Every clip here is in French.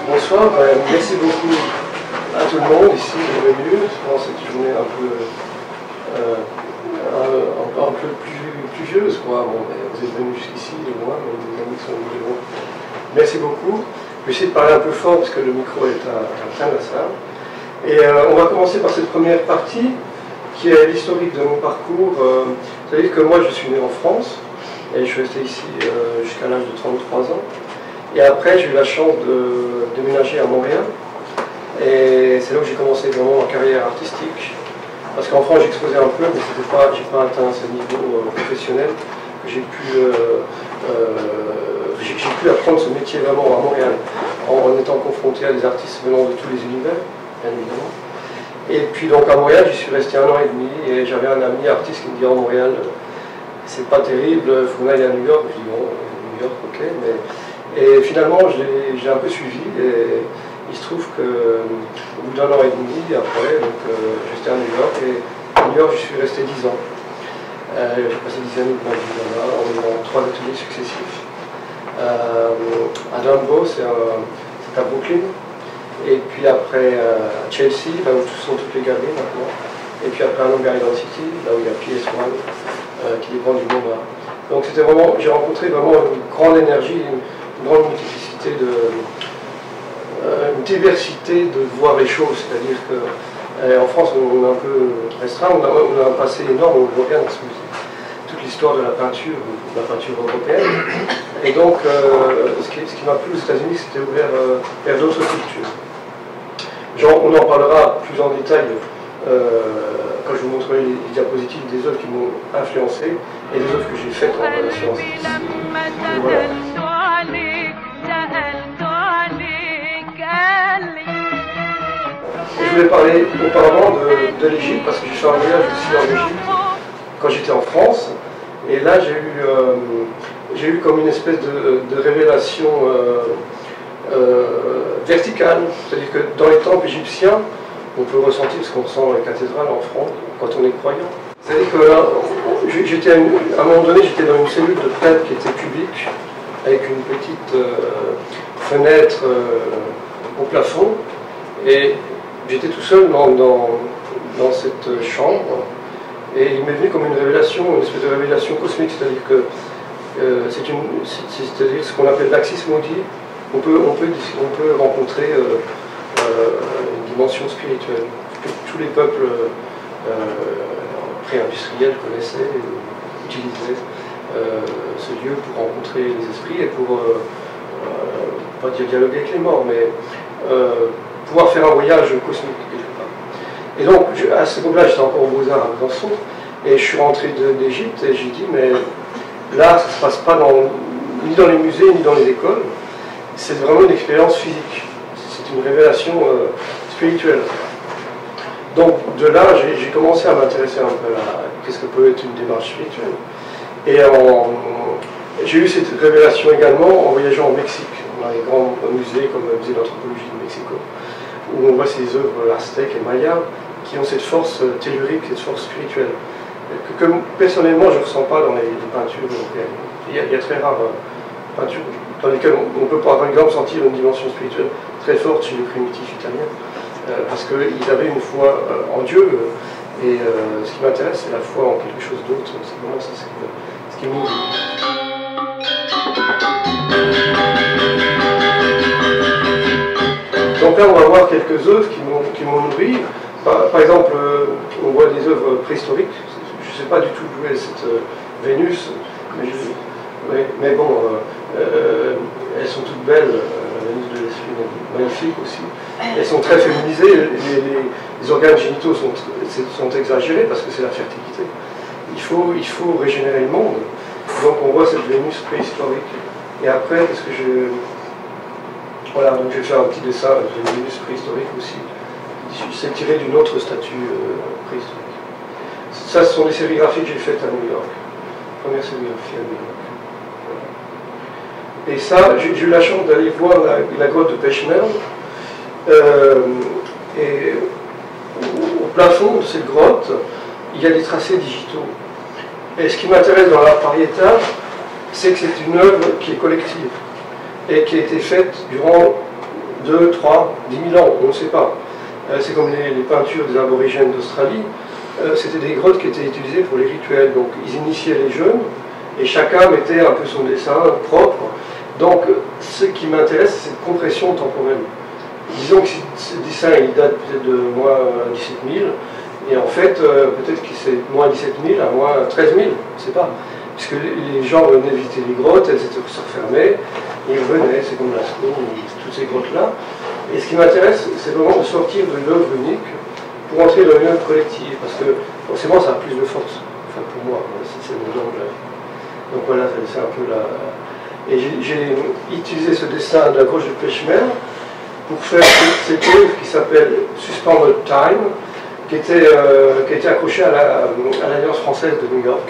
Bonsoir, merci beaucoup à tout le monde ici de venir pendant cette journée un peu pluvieuse, quoi. Bon, vous êtes venus jusqu'ici, de loin, mes amis sont venus de loin. Merci beaucoup. Je vais essayer de parler un peu fort parce que le micro est à la fin de la salle. Et on va commencer par cette première partie qui est l'historique de mon parcours. C'est-à-dire que moi je suis né en France et je suis resté ici jusqu'à l'âge de 33 ans. Et après j'ai eu la chance de déménager à Montréal. Et c'est là où j'ai commencé vraiment ma carrière artistique. Parce qu'en France j'exposais un peu, mais j'ai pas atteint ce niveau professionnel que j'ai pu apprendre ce métier vraiment à Montréal, en étant confronté à des artistes venant de tous les univers, bien évidemment. Et puis donc à Montréal, j'y suis resté 1 an et demi, et j'avais un ami artiste qui me dit « Oh Montréal, c'est pas terrible, il faut qu'on aille à New York ». Je dis « Bon, New York, ok ». Et finalement, j'ai un peu suivi, et il se trouve qu'au bout d'1 an et demi, après, j'étais à New York, et à New York, je suis resté 10 ans. J'ai passé 10 années de ma vie là-bas, en 3 ateliers successifs. À Dumbo, c'est à Brooklyn. Et puis après à Chelsea, là où sont toutes les galeries maintenant. Et puis après à Long Island City, là où il y a PS1, qui dépend du MoMA. Donc c'était vraiment, j'ai rencontré vraiment une grande énergie, une grande multiplicité une diversité de voir les choses. C'est-à-dire qu'en France, on est un peu restreint, on a un passé énorme, on le voit bien dans ce musée. Toute l'histoire de la peinture européenne. Et donc, ce qui m'a plu aux États-Unis, c'était ouvert vers d'autres cultures. On en parlera plus en détail quand je vous montrerai les diapositives des œuvres qui m'ont influencé et des œuvres que j'ai faites en relation avec ici. Voilà. Et je voulais parler auparavant de l'Égypte, parce que j'ai fait un voyage aussi en Égypte quand j'étais en France. Et là, j'ai eu comme une espèce de révélation verticale. C'est-à-dire que dans les temples égyptiens, on peut ressentir ce qu'on ressent dans les cathédrales en France quand on est croyant. C'est-à-dire que là, à un moment donné, j'étais dans une cellule de prêtre qui était publique, avec une petite fenêtre au plafond. Et j'étais tout seul dans cette chambre. Et il m'est venu comme une révélation, une espèce de révélation cosmique, c'est-à-dire que c'est-à-dire ce qu'on appelle l'axis maudit. On peut rencontrer une dimension spirituelle que tous les peuples pré-industriels connaissaient et utilisaient ce lieu pour rencontrer les esprits et pour, pas dire dialoguer avec les morts, mais pouvoir faire un voyage cosmique quelque part. Et donc, à ce moment-là, j'étais encore au Beaux-Arts à Besançon, et je suis rentré d'Égypte et j'ai dit, mais là, ça ne se passe pas ni dans les musées, ni dans les écoles. C'est vraiment une expérience physique. C'est une révélation spirituelle. Donc, de là, j'ai commencé à m'intéresser un peu à qu'est-ce que peut être une démarche spirituelle. Et j'ai eu cette révélation également en voyageant au Mexique, dans les grands musées comme le musée d'anthropologie de Mexico, où on voit ces œuvres aztèques et mayas qui ont cette force tellurique, cette force spirituelle, que personnellement je ne ressens pas dans les peintures européennes. Il y a très rares peintures dans lesquelles on peut par exemple sentir une dimension spirituelle très forte chez les primitifs italiens, parce qu'ils avaient une foi en Dieu, et ce qui m'intéresse c'est la foi en quelque chose d'autre, c'est vraiment ça, ce qui m'ouvre. Donc là, on va voir quelques œuvres qui m'ont nourri. Par exemple, on voit des œuvres préhistoriques. Je ne sais pas du tout où est cette Vénus, mais bon, elles sont toutes belles. La Vénus de l'Esprit est magnifique aussi. Elles sont très féminisées. Les organes génitaux sont exagérés parce que c'est la fertilité. Il faut régénérer le monde. Donc on voit cette Vénus préhistorique. Et après, qu'est-ce que je... Voilà, donc je vais faire un petit dessin de Vénus préhistorique aussi. C'est tiré d'une autre statue préhistorique. Ça, ce sont des sérigraphies que j'ai faites à New York. Première sérigraphie à New York. Voilà. Et ça, j'ai eu la chance d'aller voir la grotte de Peshmerg. Et au plafond de cette grotte, il y a des tracés digitaux. Et ce qui m'intéresse dans l'art pariétal, c'est que c'est une œuvre qui est collective et qui a été faite durant 2, 3, 10 000 ans, on ne sait pas. C'est comme les peintures des aborigènes d'Australie, c'était des grottes qui étaient utilisées pour les rituels. Donc ils initiaient les jeunes et chacun mettait un peu son dessin propre. Donc ce qui m'intéresse, c'est cette compression temporelle. Disons que ce dessin il date peut-être de moins 17 000, et en fait peut-être que c'est moins 17 000 à moins 13 000, je ne sais pas. Puisque les gens venaient visiter les grottes, elles étaient refermées, ils revenaient, c'est comme Lascaux, toutes ces grottes-là. Et ce qui m'intéresse, c'est vraiment de sortir de l'œuvre unique pour entrer dans une œuvre collective, parce que forcément ça a plus de force, enfin pour moi, c'est mon angle. Donc voilà, c'est un peu la... Et j'ai utilisé ce dessin de la gauche de Pechmer pour faire cette œuvre qui s'appelle Suspended Time, qui était accrochée à l'Alliance française de New York.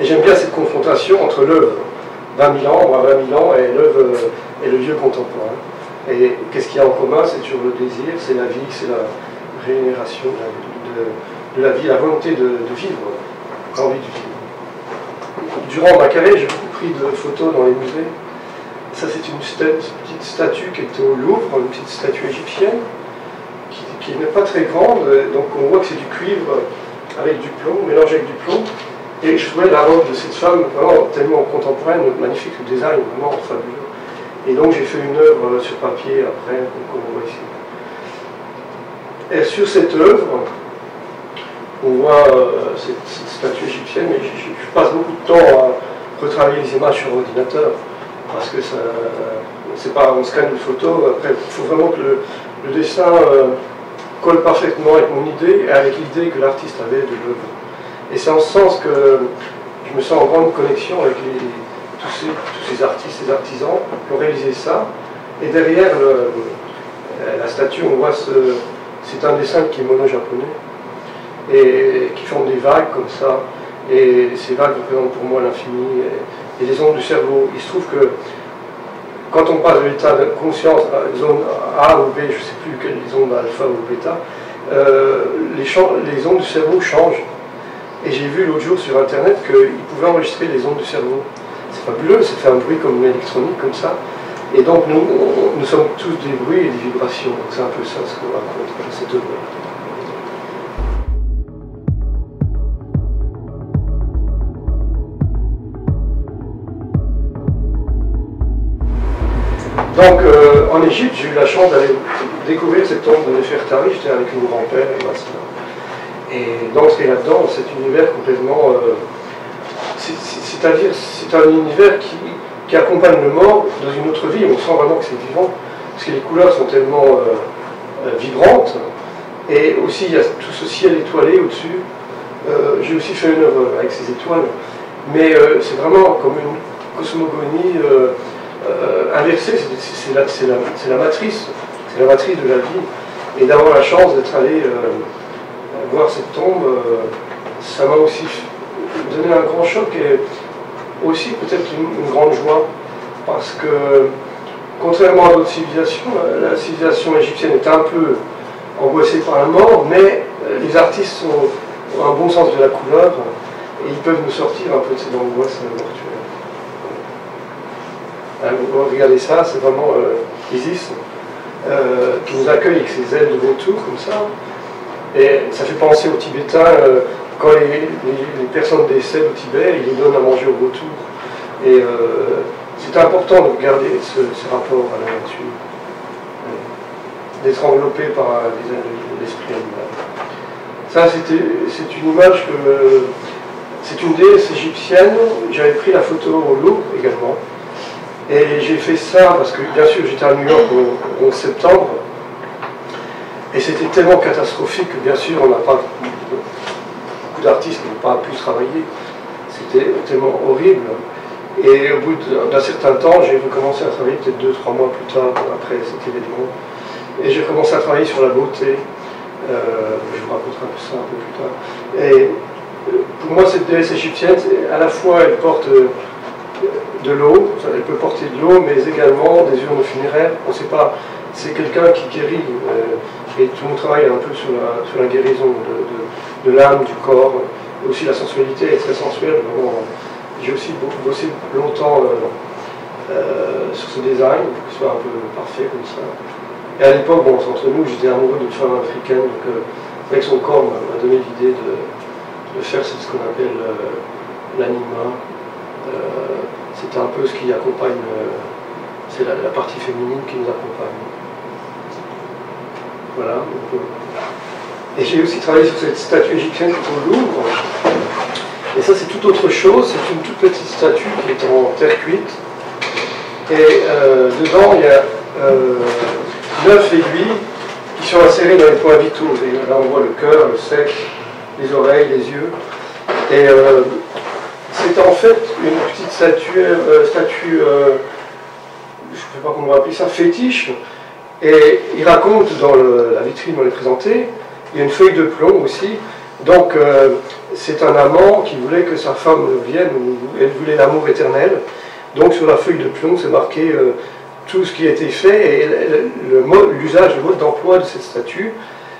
Et j'aime bien cette confrontation entre l'œuvre 20 000 ans, ou à 20 000 ans, et l'œuvre et le lieu contemporain. Et qu'est-ce qu'il y a en commun? C'est toujours le désir, c'est la vie, c'est la régénération de la vie, la volonté de vivre, l'envie de vivre. Durant ma carrière, j'ai beaucoup pris de photos dans les musées. Ça, c'est une petite statue qui était au Louvre, une petite statue égyptienne, qui n'est pas très grande, donc on voit que c'est du cuivre avec du plomb, mélangé avec du plomb. Et je trouvais la robe de cette femme vraiment tellement contemporaine, magnifique, le design vraiment fabuleux. Et donc j'ai fait une œuvre sur papier après, comme on voit ici. Et sur cette œuvre, on voit cette statue égyptienne, mais je passe beaucoup de temps à retravailler les images sur ordinateur, parce que c'est pas on scanne une photo, après il faut vraiment que le dessin colle parfaitement avec mon idée et avec l'idée que l'artiste avait de l'œuvre. Et c'est en ce sens que je me sens en grande connexion avec tous ces artistes, ces artisans qui ont réalisé ça. Et derrière la statue, on voit c'est un dessin qui est mono-japonais et qui forme des vagues comme ça. Et ces vagues représentent pour moi l'infini et les ondes du cerveau. Il se trouve que quand on passe de l'état de conscience à zone A ou B, je ne sais plus quelles ondes alpha ou bêta, les ondes du cerveau changent. Et j'ai vu l'autre jour sur internet qu'ils pouvaient enregistrer les ondes du cerveau. C'est fabuleux, ça fait un bruit comme une électronique comme ça. Et donc nous sommes tous des bruits et des vibrations. Donc c'est un peu ça ce qu'on raconte dans cette œuvre. Donc en Égypte, j'ai eu la chance d'aller découvrir cette tombe de Nefertari. J'étais avec mon grand-père et ma soeur. Et donc ce qu'il y a là-dedans, cet univers complètement... c'est-à-dire, c'est un univers qui accompagne le mort dans une autre vie. On sent vraiment que c'est vivant, parce que les couleurs sont tellement vibrantes. Et aussi, il y a tout ce ciel étoilé au-dessus. J'ai aussi fait une œuvre avec ces étoiles. Mais c'est vraiment comme une cosmogonie inversée. C'est la matrice. C'est la matrice de la vie. Et d'avoir la chance d'être allé... voir cette tombe, ça m'a aussi donné un grand choc et aussi peut-être une grande joie, parce que contrairement à d'autres civilisations, la civilisation égyptienne est un peu angoissée par la mort, mais les artistes ont un bon sens de la couleur et ils peuvent nous sortir un peu de cette angoisse mortuaire. Regardez ça, c'est vraiment Isis qui nous accueille avec ses ailes de vautour comme ça. Et ça fait penser aux Tibétains, quand les personnes décèdent au Tibet, ils les donnent à manger au vautour. Et c'est important de regarder ce rapport à la nature, d'être enveloppé par l'esprit animal. Ça, c'est une image que... C'est une déesse égyptienne, j'avais pris la photo au Louvre également. Et j'ai fait ça parce que, bien sûr, j'étais à New York au 11 septembre. Et c'était tellement catastrophique que bien sûr on n'a pas beaucoup d'artistes n'ont pas pu travailler. C'était tellement horrible. Et au bout d'un certain temps, j'ai recommencé à travailler peut-être 2-3 mois plus tard après cet événement. Et j'ai commencé à travailler sur la beauté. Je vous raconterai un peu ça un peu plus tard. Et pour moi, cette déesse égyptienne, à la fois elle porte de l'eau, elle peut porter de l'eau, mais également des urnes funéraires. On ne sait pas. C'est quelqu'un qui guérit, et tout mon travail est un peu sur la guérison de l'âme, du corps, et aussi la sensualité est très sensuelle. J'ai aussi bossé longtemps sur ce design, soit un peu parfait comme ça. Et à l'époque, bon, entre nous, j'étais amoureux d'une femme africaine, donc avec son corps m'a donné l'idée de faire ce qu'on appelle l'anima. C'est un peu ce qui accompagne, c'est la partie féminine qui nous accompagne. Voilà. Et j'ai aussi travaillé sur cette statue égyptienne qui est au Louvre. Et ça, c'est tout autre chose. C'est une toute petite statue qui est en terre cuite. Et dedans, il y a 9 aiguilles qui sont insérées dans les points vitaux. Et là, on voit le cœur, le sexe, les oreilles, les yeux. Et c'est en fait une petite statue, je ne sais pas comment on va appeler ça, fétiche. Et il raconte dans la vitrine où elle est présentée, il y a une feuille de plomb aussi. Donc c'est un amant qui voulait que sa femme vienne, elle voulait l'amour éternel. Donc sur la feuille de plomb, c'est marqué tout ce qui a été fait et l'usage, le mode d'emploi de cette statue.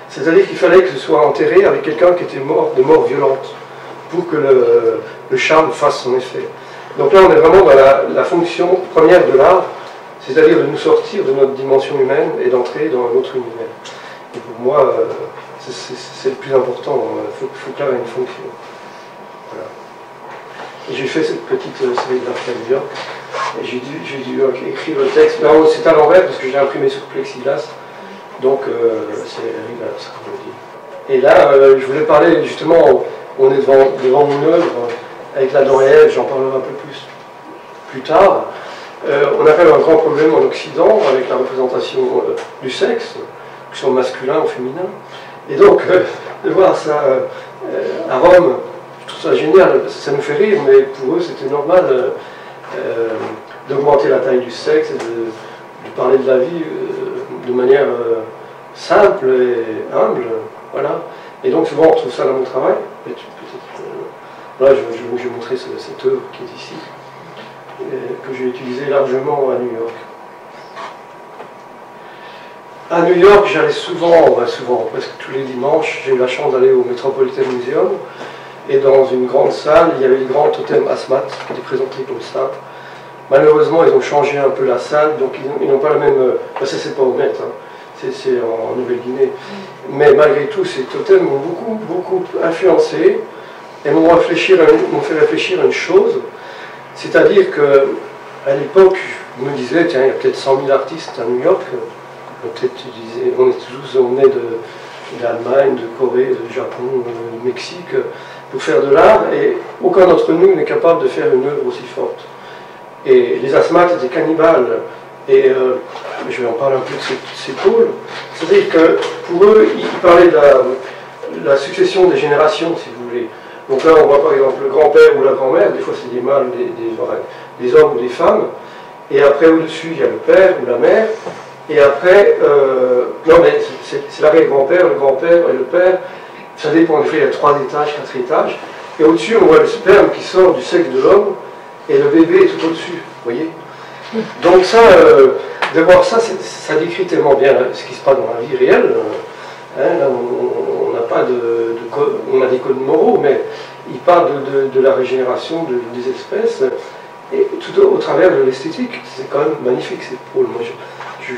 C'est-à-dire qu'il fallait que ce soit enterré avec quelqu'un qui était mort de mort violente pour que le charme fasse son effet. Donc là, on est vraiment dans la fonction première de l'art, c'est-à-dire de nous sortir de notre dimension humaine et d'entrer dans un autre univers. Et pour moi, c'est le plus important. Il faut que l'art ait une fonction. Voilà. Et j'ai fait cette petite sérigraphie à New York. Et j'ai dû écrire le texte. C'est à l'envers parce que j'ai imprimé sur plexiglas. Donc c'est rigolo, comme on dit. Et là, je voulais parler justement, on est devant mon œuvre, avec la dent et Ève, j'en parlerai un peu plus tard. On a quand même un grand problème en Occident avec la représentation du sexe, que ce soit masculin ou féminin. Et donc, de voir ça à Rome, je trouve ça génial, ça nous fait rire, mais pour eux c'était normal d'augmenter la taille du sexe et de parler de la vie de manière simple et humble. Voilà. Et donc souvent on retrouve ça dans mon travail. Là je vais vous montrer cette œuvre qui est ici, que j'ai utilisée largement à New York. À New York, j'allais souvent, presque tous les dimanches, j'ai eu la chance d'aller au Metropolitan Museum, et dans une grande salle, il y avait le grand totem Asmat qui était présenté comme ça. Malheureusement, ils ont changé un peu la salle, donc ils n'ont pas la même... ça, c'est pas honnête, hein. C'est en Nouvelle-Guinée. Mais malgré tout, ces totems m'ont beaucoup influencé, et m'ont fait réfléchir à une chose, c'est-à-dire qu'à l'époque, je me disais, tiens, il y a peut-être 100 000 artistes à New York. On venait d'Allemagne, de Corée, de Japon, du Mexique, pour faire de l'art, et aucun d'entre nous n'est capable de faire une œuvre aussi forte. Et les Asmates étaient cannibales, et je vais en parler un peu de ces pôles. C'est-à-dire que pour eux, ils parlaient de la succession des générations, si vous voulez. Donc là, on voit par exemple le grand-père ou la grand-mère, des fois c'est des mâles, des hommes ou des femmes, et après au-dessus, il y a le père ou la mère. Et après, non mais c'est l'arrière-grand-père, le grand-père et le père, ça dépend, en effet, il y a 3 étages, 4 étages, et au-dessus on voit le sperme qui sort du sexe de l'homme, et le bébé est tout au-dessus, vous voyez. Donc ça, de voir ça, ça décrit tellement bien ce qui se passe dans la vie réelle. Là, on n'a pas on a des codes moraux, mais il parle de la régénération des espèces, et tout au travers de l'esthétique. C'est quand même magnifique, ces pôles. Moi, je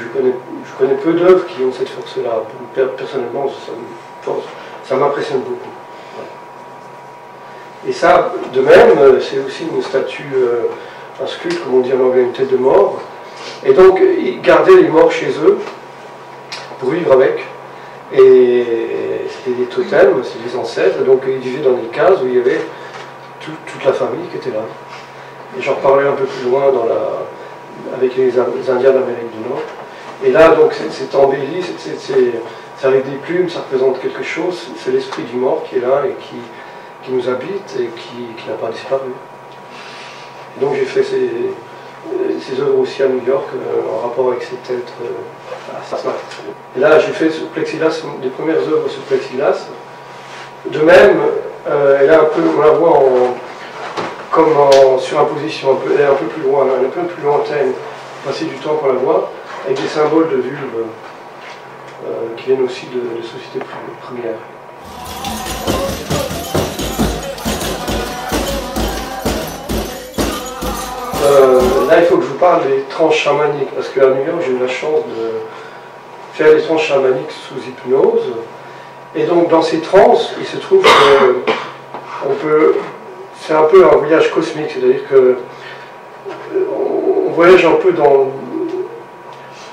connais peu d'œuvres qui ont cette force-là. Personnellement, ça m'impressionne beaucoup. Et ça, de même, c'est aussi une statue, un sculpte, comme on dit en anglais, une tête de mort. Et donc, ils gardaient les morts chez eux pour vivre avec. Et c'était des totems, c'est des ancêtres. Donc, ils vivaient dans des cases où il y avait toute la famille qui était là. Et j'en reparlerai un peu plus loin avec les Indiens d'Amérique du Nord. Et là, donc, c'est embelli, c'est avec des plumes, ça représente quelque chose. C'est l'esprit du mort qui est là et qui nous habite et qui n'a pas disparu. Et donc j'ai fait ces œuvres aussi à New York en rapport avec ces têtes Et là j'ai fait ce plexiglas, des premières œuvres sur plexiglas. De même, elle est un peu, on la voit comme en surimposition, elle est un peu plus loin, elle est un peu plus lointaine, passer du temps pour la voir, avec des symboles de vulve qui viennent aussi de sociétés premières. là, il faut que je vous parle des transes chamaniques, parce qu'à New York, j'ai eu la chance de faire des transes chamaniques sous hypnose. Et donc, dans ces transes, il se trouve que c'est un peu un voyage cosmique, c'est-à-dire que on voyage un peu dans...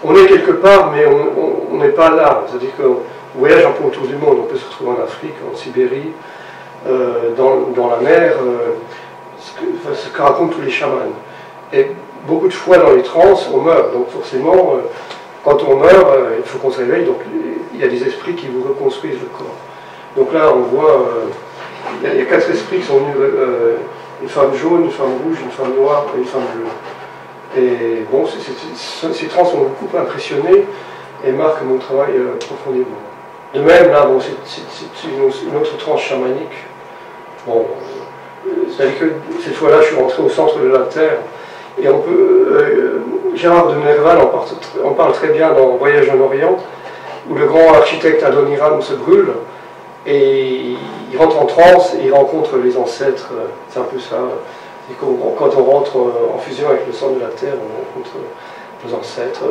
On est quelque part, mais on n'est pas là. C'est-à-dire qu'on voyage un peu autour du monde. On peut se retrouver en Afrique, en Sibérie, dans la mer, ce que racontent tous les chamans. Et beaucoup de fois dans les trans, on meurt. Donc forcément, quand on meurt, il faut qu'on se réveille. Donc il y a des esprits qui vous reconstruisent le corps. Donc là, on voit, il y a 4 esprits qui sont venus, une femme jaune, une femme rouge, une femme noire et une femme bleue. Et bon, ces trans m'ont beaucoup impressionné et marquent mon travail profondément. De même, là, bon, c'est une autre transe chamanique. Bon, c'est-à-dire que cette fois-là, je suis rentré au centre de la Terre. Et on peut, Gérard de Nerval en parle très bien dans Voyage en Orient, où le grand architecte Adoniram se brûle, et il rentre en transe et il rencontre les ancêtres. C'est un peu ça. Quand on rentre en fusion avec le centre de la Terre, on rencontre nos ancêtres.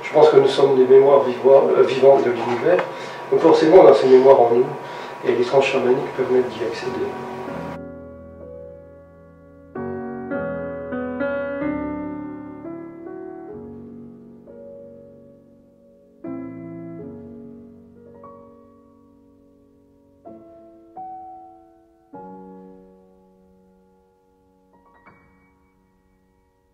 Je pense que nous sommes des mémoires vivantes de l'univers. Donc forcément, on a ces mémoires en nous, et les transes chamaniques permettent d'y accéder.